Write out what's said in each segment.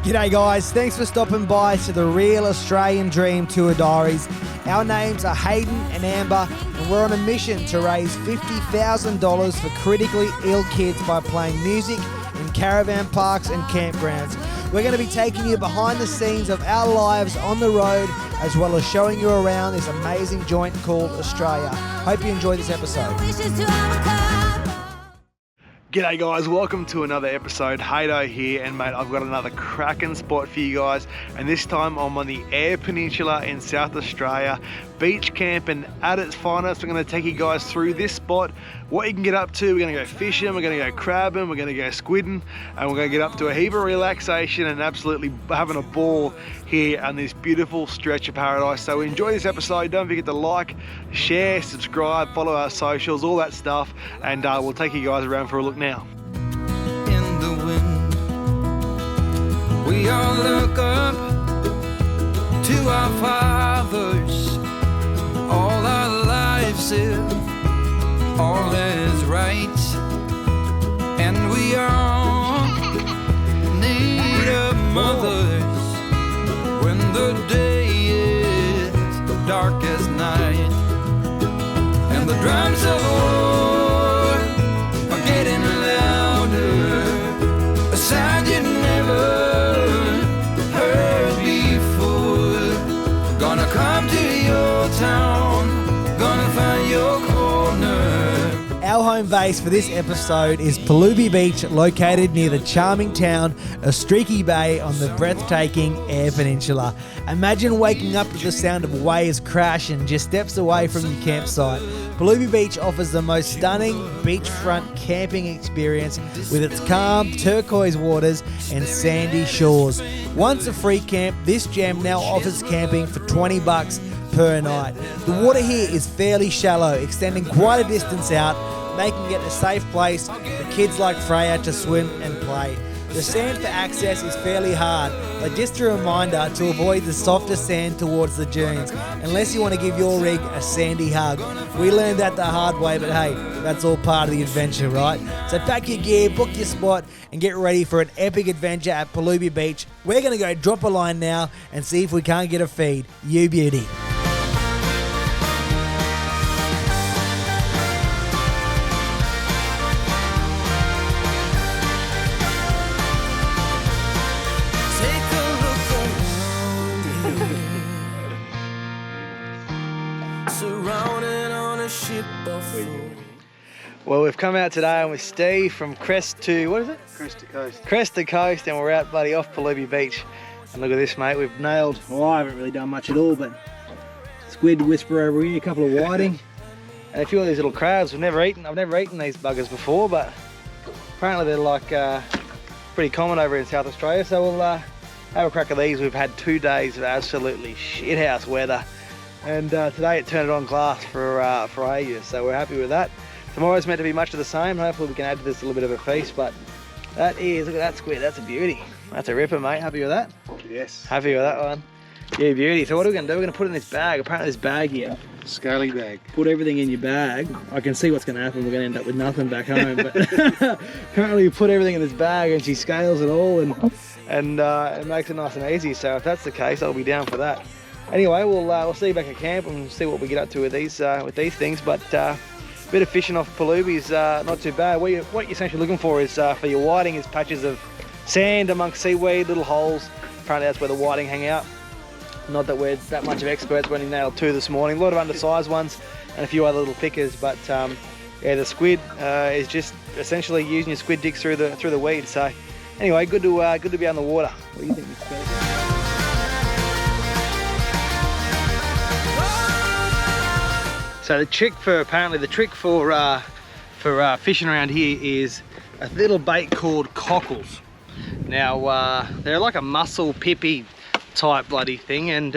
G'day guys, thanks for stopping by to the Real Australian Dream Tour Diaries. Our names are Hayden and Amber, and we're on a mission to raise $50,000 for critically ill kids by playing music in caravan parks and campgrounds. We're going to be taking you behind the scenes of our lives on the road, as well as showing you around this amazing joint called Australia. Hope you enjoy this episode. G'day guys, welcome to another episode. Haydo here, and mate, I've got another cracking spot for you guys, and this time I'm on the Eyre Peninsula in South Australia, beach camping at its finest. We're going to take you guys through this spot, what you can get up to. We're going to go fishing, we're going to go crabbing, we're going to go squidding, and we're going to get up to a heap of relaxation and absolutely having a ball here on this beautiful stretch of paradise. So enjoy this episode. Don't forget to like, share, subscribe, follow our socials, all that stuff, and we'll take you guys around for a look now. In the wind, we all look up to our fathers. All our lives if all is right, and we all need a mother's when the day is dark as night, and the drums of war are getting louder, a sound you never heard before. Gonna come to your town, gonna find your corner. Our home base for this episode is Perlubie Beach, located near the charming town of Streaky Bay on the breathtaking Eyre Peninsula. Imagine waking up to the sound of waves crashing just steps away from your campsite. Perlubie Beach offers the most stunning beachfront camping experience with its calm turquoise waters and sandy shores. Once a free camp, this gem now offers camping for $20 per night. The water here is fairly shallow, extending quite a distance out, making it a safe place for kids like Freya to swim and play. The sand for access is fairly hard, but just a reminder to avoid the softer sand towards the dunes, unless you want to give your rig a sandy hug. We learned that the hard way, but hey, that's all part of the adventure, right? So pack your gear, book your spot, and get ready for an epic adventure at Perlubie Beach. We're going to go drop a line now and see if we can't get a feed. You beauty. Well, we've come out today with Steve from Crest to, what is it? Crest to Coast. Crest to Coast, and we're out bloody off Perlubie Beach. And look at this, mate, we've nailed, well, I haven't really done much at all, but squid whisper over here, a couple of whiting, and a few of these little crabs I've never eaten these buggers before, but apparently they're like pretty common over in South Australia, so we'll have a crack of these. We've had 2 days of absolutely shithouse weather, and today it turned it on glass for ages, so we're happy with that. Tomorrow's meant to be much of the same. Hopefully we can add to this a little bit of a feast, but that is, look at that squid, that's a beauty. That's a ripper, mate. Happy with that? Yes. Happy with that one? Yeah, beauty. So what are we going to do? We're going to put it in this bag. Apparently this bag here. Scaly bag. Put everything in your bag. I can see what's going to happen. We're going to end up with nothing back home. But apparently you put everything in this bag and she scales it all and it makes it nice and easy. So if that's the case, I'll be down for that. Anyway, we'll see you back at camp and see what we get up to with these things. But bit of fishing off Perlubie is not too bad. What you're essentially looking for is for your whiting is patches of sand amongst seaweed, little holes. Apparently that's where the whiting hang out. Not that we're that much of experts. We only nailed 2 this morning. A lot of undersized ones and a few other little pickers. But yeah, the squid is just essentially using your squid dicks through the weeds. So anyway, good to be on the water. What do you think, Mr. Kelly? So the trick for fishing around here is a little bait called cockles. Now they're like a mussel pippy type bloody thing, and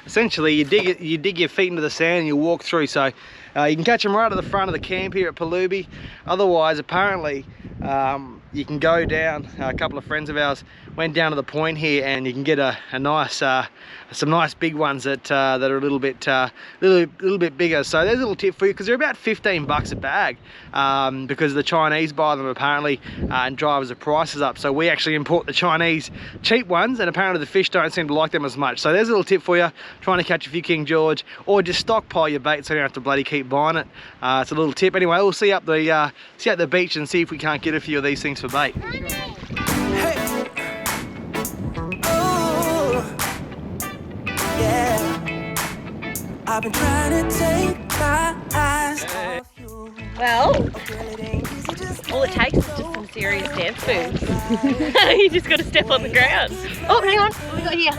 essentially you dig your feet into the sand and you walk through. So you can catch them right at the front of the camp here at Perlubie. Otherwise, apparently you can go down. A couple of friends of ours went down to the point here, and you can get a nice, some nice big ones that are a little bit bigger. So there's a little tip for you, because they're about 15 bucks a bag, because the Chinese buy them apparently, and drives the prices up. So we actually import the Chinese cheap ones, and apparently the fish don't seem to like them as much. So there's a little tip for you, trying to catch a few King George, or just stockpile your bait so you don't have to bloody keep buying it. It's a little tip. Anyway, we'll see up the beach and see if we can't get a few of these things for bait. Hey. Oh, yeah. I've been trying to take my eyes off you. Well, all it takes is just some serious dance moves. You just got to step on the ground. Oh, hang on. What we got here?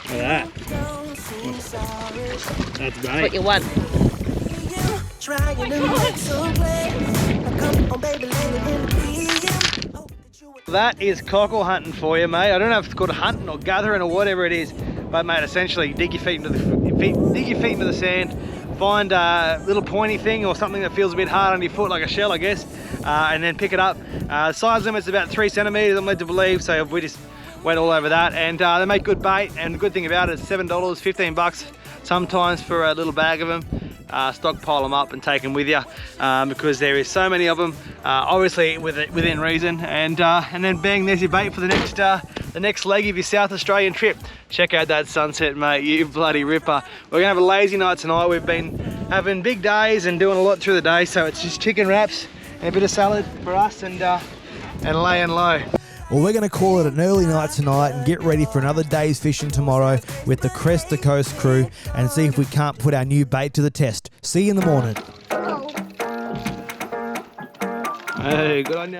Look at that. That's great. What you want? That is cockle hunting for you, mate. I don't know if it's called hunting or gathering or whatever it is, but mate, essentially dig your feet into the sand, find a little pointy thing or something that feels a bit hard on your foot, like a shell, I guess, and then pick it up. Size limit's about 3 centimeters, I'm led to believe, so we just went all over that, and they make good bait. And the good thing about it is $7, 15 bucks sometimes for a little bag of them. Stockpile them up and take them with you, because there is so many of them, obviously within reason, and then bang, there's your bait for the next leg of your South Australian trip. Check out that sunset, mate, you bloody ripper. We're gonna have a lazy night tonight. We've been having big days and doing a lot through the day, so it's just chicken wraps and a bit of salad for us, and laying low. Well, we're going to call it an early night tonight and get ready for another day's fishing tomorrow with the Crest to Coast crew, and see if we can't put our new bait to the test. See you in the morning. Hey, good on you.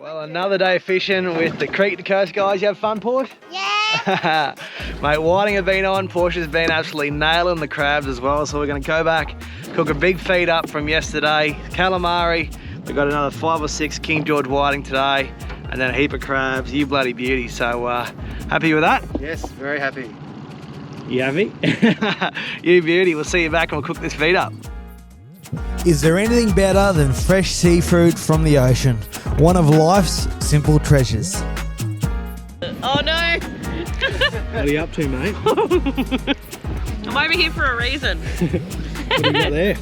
Well, another day fishing with the Creek to Coast guys. You have fun, Porsche? Yeah. Mate, whiting have been on. Porsche's been absolutely nailing the crabs as well, so we're going to go back, cook a big feed up from yesterday, calamari. We've got another 5 or 6 King George whiting today, and then a heap of crabs. You bloody beauty. So happy with that? Yes, very happy. You happy? You beauty. We'll see you back and we'll cook this feed up. Is there anything better than fresh seafood from the ocean? One of life's simple treasures. Oh no! What are you up to, mate? I'm over here for a reason. What do you got there?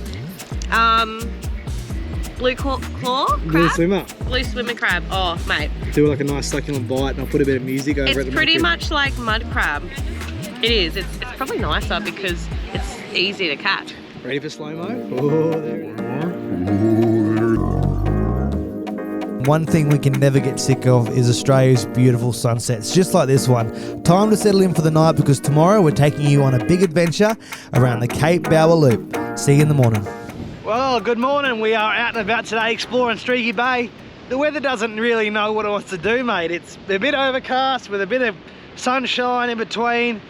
Blue claw crab? Blue swimmer. Blue swimmer crab. Oh, mate. Do like a nice succulent bite, and I'll put a bit of music over it. It's pretty much like mud crab. It is. It's probably nicer because it's easy to catch. Ready for slow-mo? Oh, there it is. One thing we can never get sick of is Australia's beautiful sunsets, just like this one. Time to settle in for the night, because tomorrow we're taking you on a big adventure around the Cape Bauer Loop. See you in the morning. Well, good morning. We are out and about today exploring Streaky Bay. The weather doesn't really know what it wants to do, mate. It's a bit overcast with a bit of sunshine in between,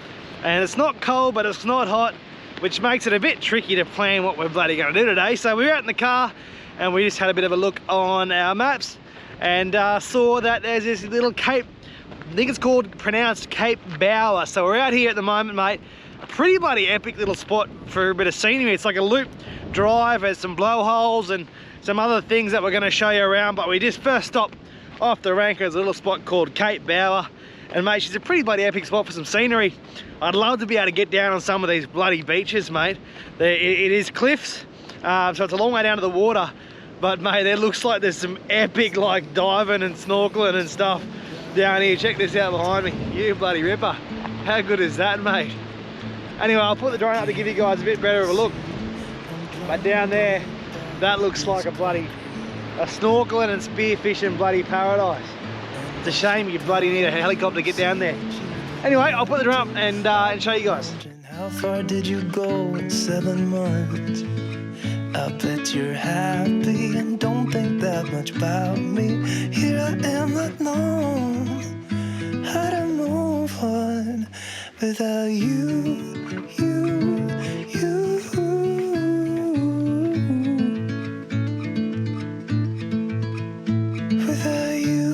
and it's not cold, but it's not hot, which makes it a bit tricky to plan what we're bloody going to do today. So we were out in the car and we just had a bit of a look on our maps, and saw that there's this little cape, I think it's pronounced Cape Bauer. So we're out here at the moment, mate. A pretty bloody epic little spot for a bit of scenery. It's like a loop drive, there's some blowholes and some other things that we're going to show you around, but we just first stopped off the rank. There's a little spot called Cape Bauer, and mate, she's a pretty bloody epic spot for some scenery. I'd love to be able to get down on some of these bloody beaches, mate. It is cliffs, so it's a long way down to the water, but mate, it looks like there's some epic like diving and snorkeling and stuff down here. Check this out behind me, you bloody ripper. How good is that, mate? Anyway, I'll put the drone up to give you guys a bit better of a look, but down there, that looks like a snorkeling and spearfishing bloody paradise. It's a shame you bloody need a helicopter to get down there. Anyway, I'll put the drone up and show you guys. How far did you go in 7 months? I bet you're happy and don't think that much about me. Here I am, not knowing how to move on without you. Without you.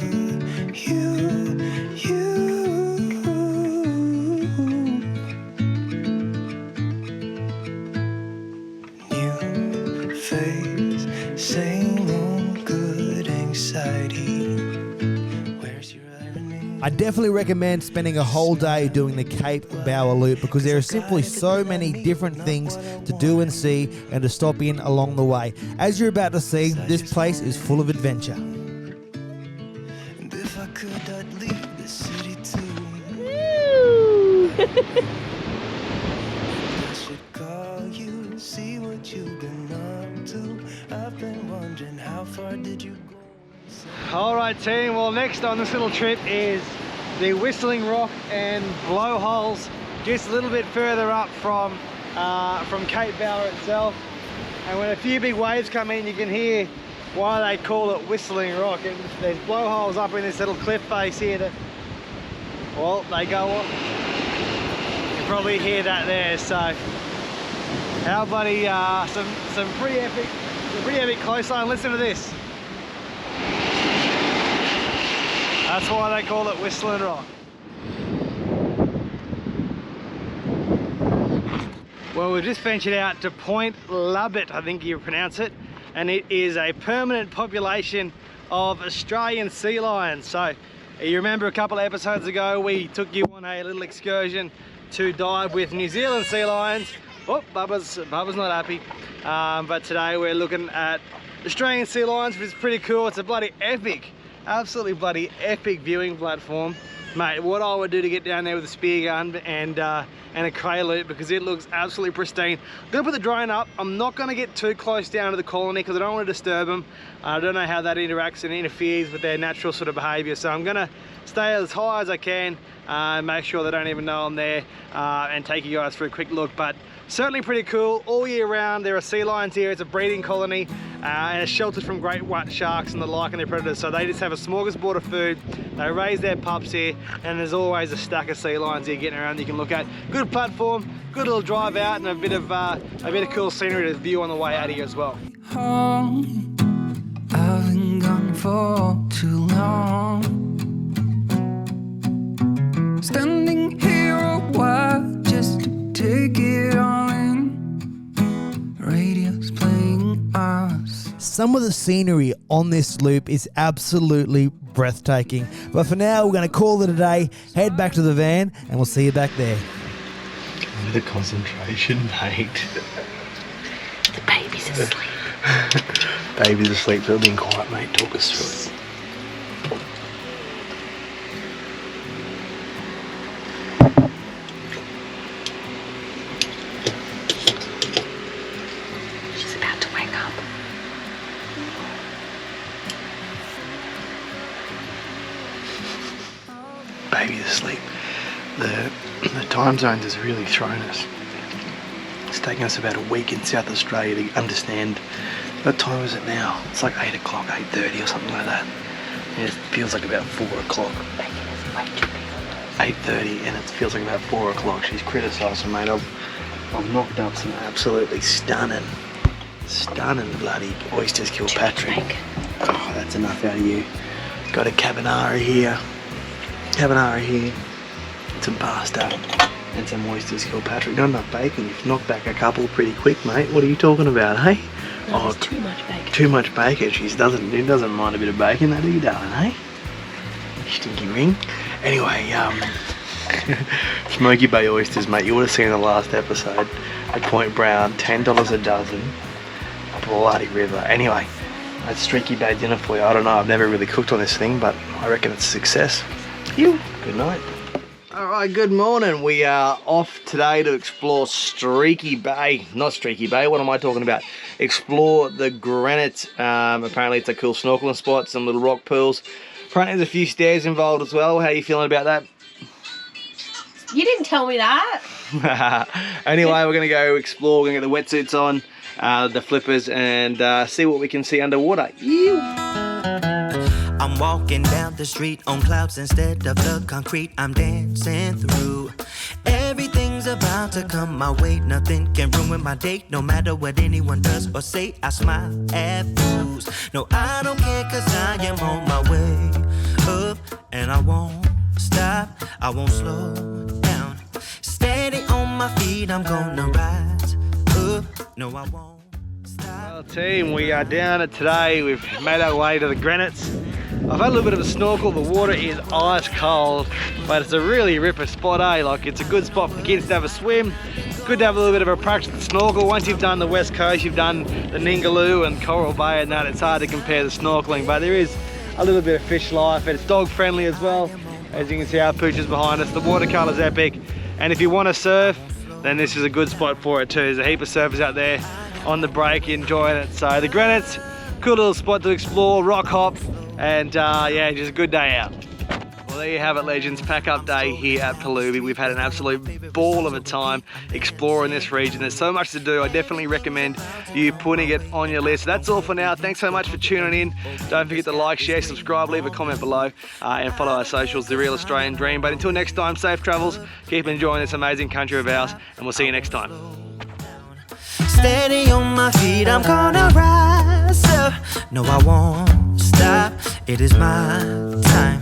I definitely recommend spending a whole day doing the Cape Bauer loop because there are simply so many different things to do and see and to stop in along the way. As you're about to see, this place is full of adventure. And if I could, I'd leave the city too. Woo! I should call you, see what you've been up to. I've been wondering, how far did you go? Alright team, well next on this little trip is the Whistling Rock and blowholes just a little bit further up from Cape Bauer itself. And when a few big waves come in, you can hear why they call it Whistling Rock. And there's blowholes up in this little cliff face here that, well, they go on. You can probably hear that there. So how bloody some pretty epic coastline. Listen to this. That's why they call it Whistling Rock. Well, we've just ventured out to Point Labatt, I think you pronounce it, and it is a permanent population of Australian sea lions. So you remember a couple of episodes ago we took you on a little excursion to dive with New Zealand sea lions. Oh, Bubba's not happy. But today we're looking at Australian sea lions, which is pretty cool. It's a bloody epic, absolutely bloody epic viewing platform. Mate, what I would do to get down there with a spear gun and a cray loop, because it looks absolutely pristine. I'm gonna put the drone up. I'm not gonna get too close down to the colony because I don't want to disturb them. I don't know how that interacts and interferes with their natural sort of behavior. So I'm gonna stay as high as I can, make sure they don't even know I'm there, and take you guys for a quick look. But certainly pretty cool. All year round there are sea lions here. It's a breeding colony, and it's sheltered from great white sharks and the like and their predators. So they just have a smorgasbord of food. They raise their pups here, and there's always a stack of sea lions here getting around you can look at. Good platform, good little drive out, and a bit of cool scenery to view on the way out here as well. Home, I've been gone for too long. Standing here a while just to take it all in. Radio's playing us. Some of the scenery on this loop is absolutely breathtaking. But for now, we're going to call it a day, head back to the van, and we'll see you back there. The concentration, mate. The baby's asleep. Baby's asleep, so being quiet, mate. Talk us through it. She's about to wake up. Baby's asleep. The time zones has really thrown us. It's taken us about a week in South Australia to understand. What time is it now? It's like 8 o'clock, 8:30 or something like that. And it feels like about 4 o'clock. 8:30 and it feels like about 4 o'clock. She's criticising, mate. I've knocked up some absolutely stunning bloody oysters Kilpatrick. Oh, that's enough out of you. Got a carbonara here, some pasta, and some oysters Kilpatrick. Not enough bacon. You've knocked back a couple pretty quick, mate. What are you talking about, hey? No, it's too much bacon. Too much bacon. She doesn't mind a bit of bacon, that do you, darling, hey? Stinky ring. Anyway, Smoky Bay oysters, mate. You would have seen the last episode at Point Brown, $10 a dozen. Bloody river. Anyway, that's Streaky Bay dinner for you. I don't know. I've never really cooked on this thing, but I reckon it's a success. You. Good night. Alright, good morning. We are off today to explore Streaky Bay. Not Streaky Bay, what am I talking about? Explore the Granites. Apparently it's a cool snorkeling spot, some little rock pools. Apparently there's a few stairs involved as well. How are you feeling about that? You didn't tell me that. Anyway, we're going to go explore. We're going to get the wetsuits on, the flippers, and see what we can see underwater. Ew. I'm walking down the street on clouds instead of the concrete I'm dancing through. Everything's about to come my way. Nothing can ruin my day. No matter what anyone does or say, I smile at fools. No, I don't care, cause I am on my way up. And I won't stop, I won't slow down. Steady on my feet, I'm gonna rise up. No, I won't stop. Well, team, we are down it today. We've made our way to the Granites. I've had a little bit of a snorkel. The water is ice cold, but it's a really ripper spot, eh? Like, it's a good spot for the kids to have a swim. Good to have a little bit of a practice with snorkel. Once you've done the West Coast, you've done the Ningaloo and Coral Bay and that, it's hard to compare the snorkeling, but there is a little bit of fish life, and it's dog friendly as well. As you can see, our pooch is behind us. The watercolor's epic, and if you want to surf, then this is a good spot for it too. There's a heap of surfers out there on the break enjoying it. So the Granites, cool little spot to explore, rock hop, and yeah, just a good day out. Well, there you have it, legends. Pack up day here at Perlubie. We've had an absolute ball of a time exploring this region. There's so much to do. I definitely recommend you putting it on your list. That's all for now. Thanks so much for tuning in. Don't forget to like, share, subscribe, leave a comment below, and follow our socials, The Real Australian Dream. But until next time, safe travels. Keep enjoying this amazing country of ours, and we'll see you next time. Steady on my feet, I'm gonna rise up. No, I won't stop. It is my time.